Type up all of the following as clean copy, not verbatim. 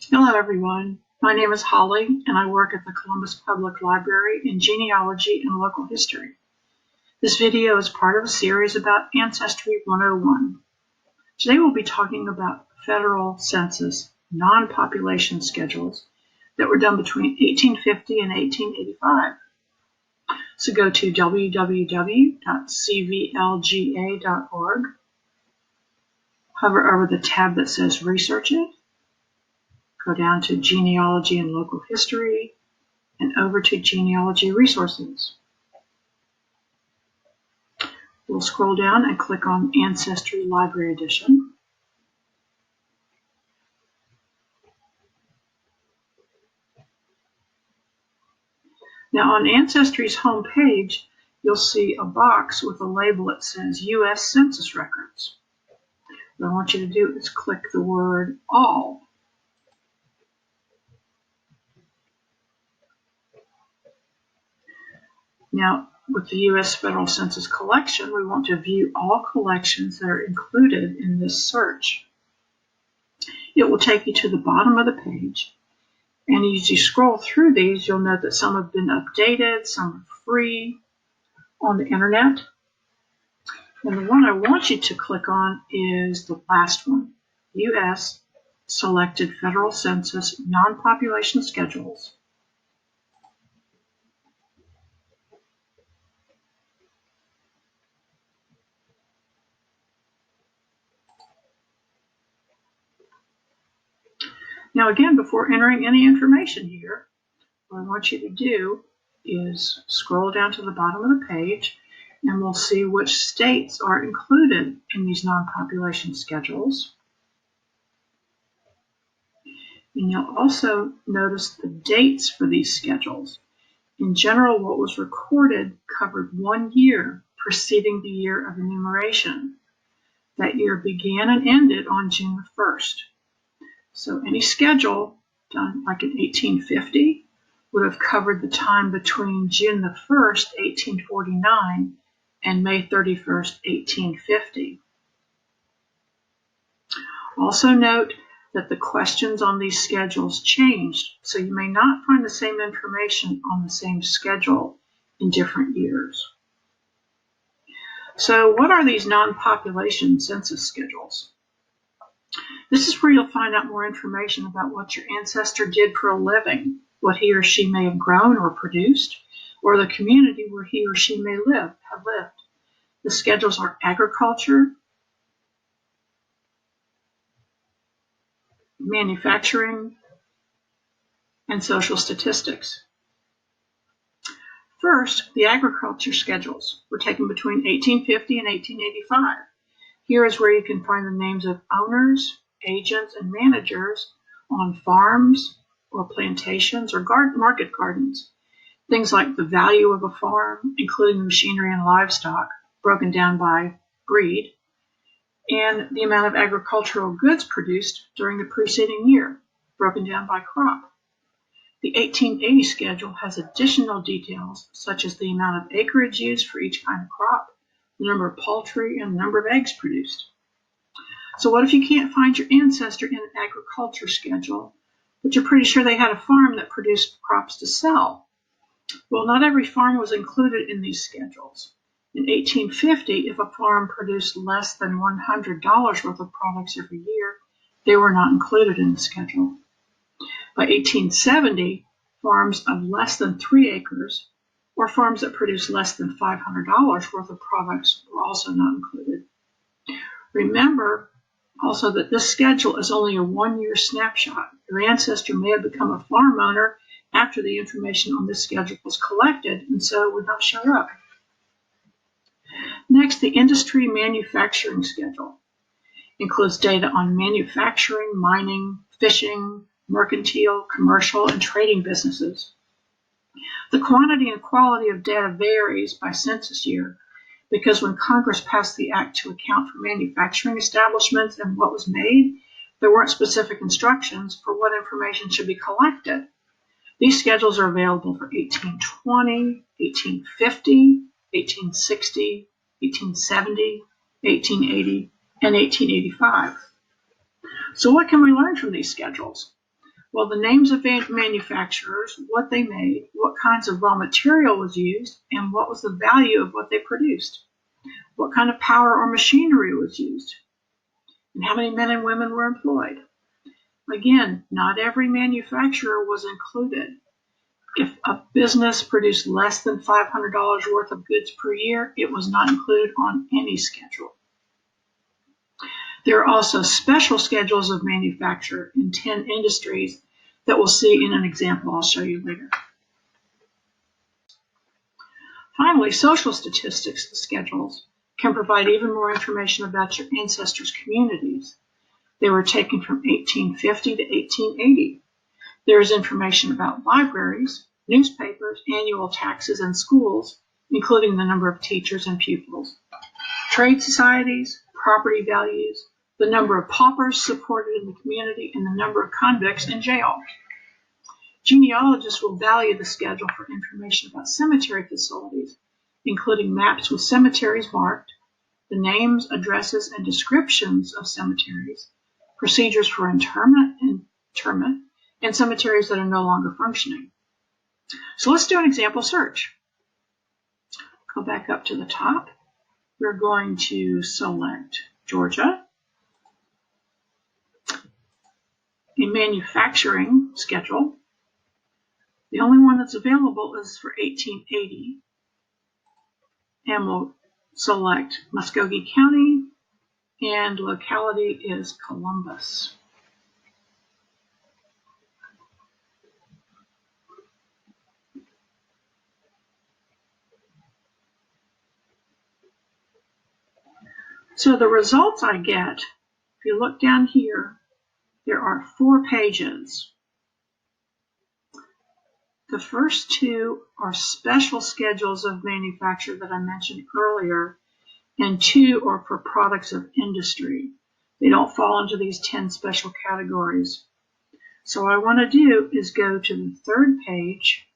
Hello everyone, my name is Holly and I work at the Columbus Public Library in genealogy and local history. This video is part of a series about Ancestry 101. Today we'll be talking about federal census non-population schedules that were done between 1850 and 1885. So go to www.cvlga.org, hover over the tab that says Research It, go down to Genealogy and Local History, and over to Genealogy Resources. We'll scroll down and click on Ancestry Library Edition. Now on Ancestry's home page, you'll see a box with a label that says U.S. Census Records. What I want you to do is click the word All. Now, with the U.S. Federal Census collection, we want to view all collections that are included in this search. It will take you to the bottom of the page, and as you scroll through these, you'll note that some have been updated, some are free on the internet. And the one I want you to click on is the last one, U.S. Selected Federal Census Non-Population Schedules. Now again, before entering any information here, what I want you to do is scroll down to the bottom of the page and we'll see which states are included in these non-population schedules. And you'll also notice the dates for these schedules. In general, what was recorded covered 1 year preceding the year of enumeration. That year began and ended on June the 1st. So any schedule done like in 1850 would have covered the time between June the 1st, 1849 and May 31st, 1850. Also note that the questions on these schedules changed, so you may not find the same information on the same schedule in different years. So what are these non-population census schedules? This is where you'll find out more information about what your ancestor did for a living, what he or she may have grown or produced, or the community where he or she may have lived. The schedules are agriculture, manufacturing, and social statistics. First, the agriculture schedules were taken between 1850 and 1885. Here is where you can find the names of owners, agents, and managers on farms or plantations or market gardens. Things like the value of a farm, including machinery and livestock, broken down by breed, and the amount of agricultural goods produced during the preceding year, broken down by crop. The 1880 schedule has additional details, such as the amount of acreage used for each kind of crop, the number of poultry, and the number of eggs produced. So what if you can't find your ancestor in an agriculture schedule, but you're pretty sure they had a farm that produced crops to sell? Well, not every farm was included in these schedules. In 1850, if a farm produced less than $100 worth of products every year, they were not included in the schedule. By 1870, farms of less than 3 acres or farms that produced less than $500 worth of products were also not included. Remember also that this schedule is only a 1-year snapshot. Your ancestor may have become a farm owner after the information on this schedule was collected, and so it would not show up. Next, the industry manufacturing schedule includes data on manufacturing, mining, fishing, mercantile, commercial, and trading businesses. The quantity and quality of data varies by census year because when Congress passed the act to account for manufacturing establishments and what was made, there weren't specific instructions for what information should be collected. These schedules are available for 1820, 1850, 1860, 1870, 1880, and 1885. So what can we learn from these schedules? Well, the names of manufacturers, what they made, what kinds of raw material was used, and what was the value of what they produced. What kind of power or machinery was used, and how many men and women were employed. Again, not every manufacturer was included. If a business produced less than $500 worth of goods per year, it was not included on any schedule. There are also special schedules of manufacture in 10 industries that we'll see in an example I'll show you later. Finally, social statistics schedules can provide even more information about your ancestors' communities. They were taken from 1850 to 1880. There is information about libraries, newspapers, annual taxes, and schools, including the number of teachers and pupils, trade societies, property values, the number of paupers supported in the community, and the number of convicts in jail. Genealogists will value the schedule for information about cemetery facilities, including maps with cemeteries marked, the names, addresses, and descriptions of cemeteries, procedures for interment, and cemeteries that are no longer functioning. So let's do an example search. Go back up to the top. We're going to select Georgia. A manufacturing schedule. The only one that's available is for 1880. And we'll select Muskogee County, and locality is Columbus. So the results I get, if you look down here, there are 4 pages. The first 2 are special schedules of manufacture that I mentioned earlier, and 2 are for products of industry. They don't fall into these 10 special categories. So what I want to do is go to the 3rd page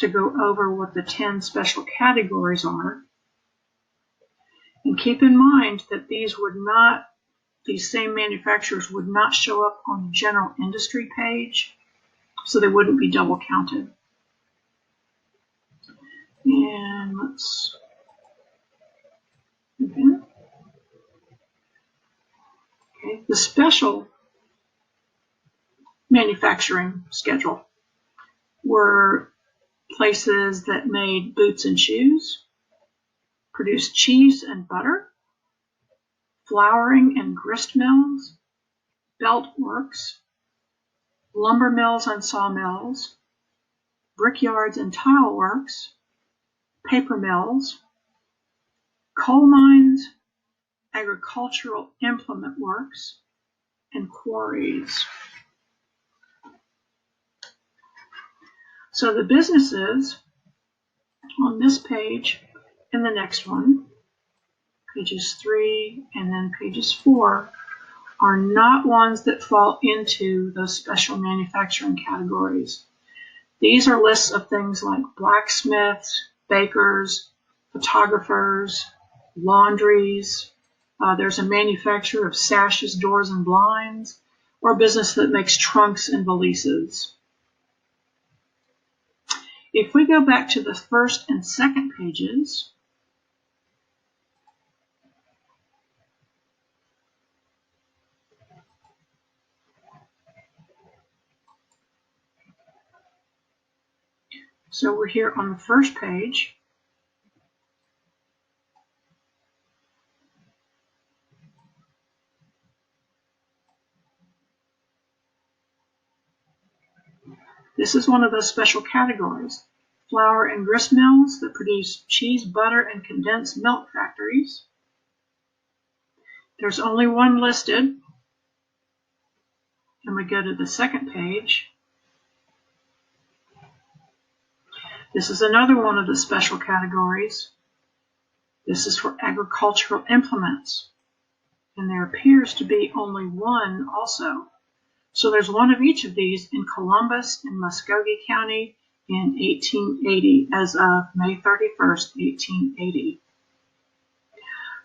to go over what the 10 special categories are. And keep in mind that these same manufacturers would not show up on the general industry page, so they wouldn't be double counted. And let's okay, the special manufacturing schedule were places that made boots and shoes, produced cheese and butter, flouring and grist mills, belt works, lumber mills and sawmills, brickyards and tile works, paper mills, coal mines, agricultural implement works, and quarries. So the businesses on this page and the next one, pages 3 and then pages 4, are not ones that fall into those special manufacturing categories. These are lists of things like blacksmiths, bakers, photographers, laundries. There's a manufacturer of sashes, doors, and blinds, or a business that makes trunks and valises. If we go back to the 1st and 2nd pages, so we're here on the 1st page. This is one of those special categories. Flour and grist mills that produce cheese, butter, and condensed milk factories. There's only one listed. And we go to the 2nd page. This is another one of the special categories. This is for agricultural implements. And there appears to be only one also. So there's one of each of these in Columbus and Muskogee County in 1880, as of May 31st, 1880.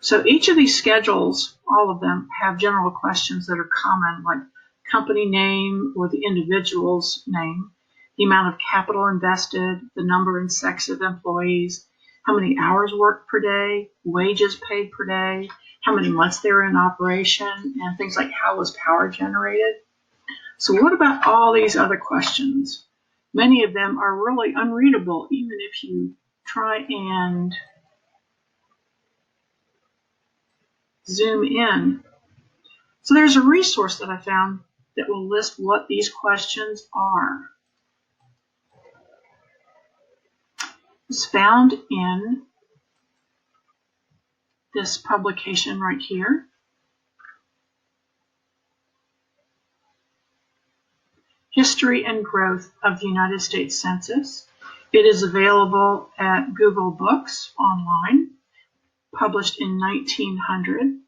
So each of these schedules, all of them, have general questions that are common, like company name or the individual's name, the amount of capital invested, the number and sex of employees, how many hours worked per day, wages paid per day, how many months they were in operation, and things like how was power generated. So what about all these other questions? Many of them are really unreadable, even if you try and zoom in. So there's a resource that I found that will list what these questions are. It's found in this publication right here. History and Growth of the United States Census. It is available at Google Books online, published in 1900.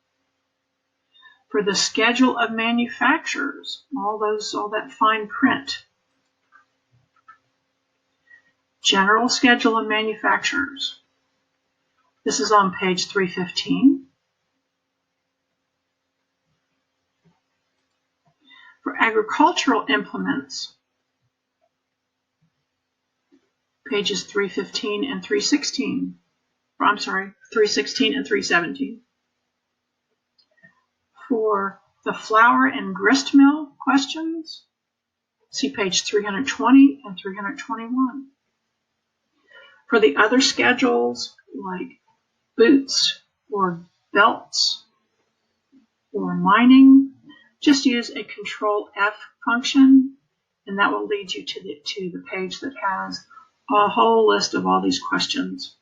For the schedule of manufacturers, all that fine print. General schedule of manufacturers. This is on page 315. For agricultural implements, pages 315 and 316. I'm sorry, 316 and 317. For the flour and grist mill questions, see page 320 and 321. For the other schedules like boots or belts or mining, just use a Control F function, and that will lead you to the page that has a whole list of all these questions.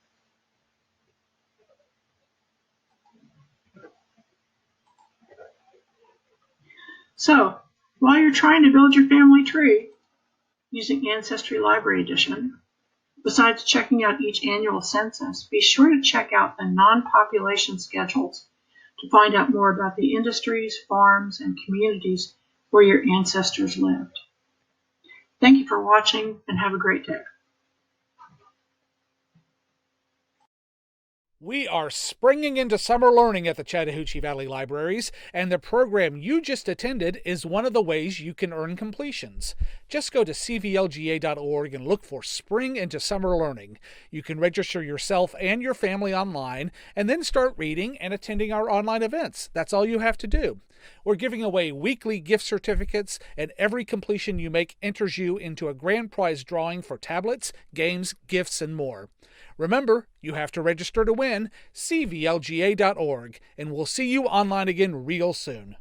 So, while you're trying to build your family tree using Ancestry Library Edition, besides checking out each annual census, be sure to check out the non-population schedules to find out more about the industries, farms, and communities where your ancestors lived. Thank you for watching, and have a great day. We are springing into summer learning at the Chattahoochee Valley Libraries, and the program you just attended is one of the ways you can earn completions. Just go to cvlga.org and look for Spring into Summer Learning. You can register yourself and your family online, and then start reading and attending our online events. That's all you have to do. We're giving away weekly gift certificates, and every completion you make enters you into a grand prize drawing for tablets, games, gifts, and more. Remember, you have to register to win. cvlga.org, and we'll see you online again real soon.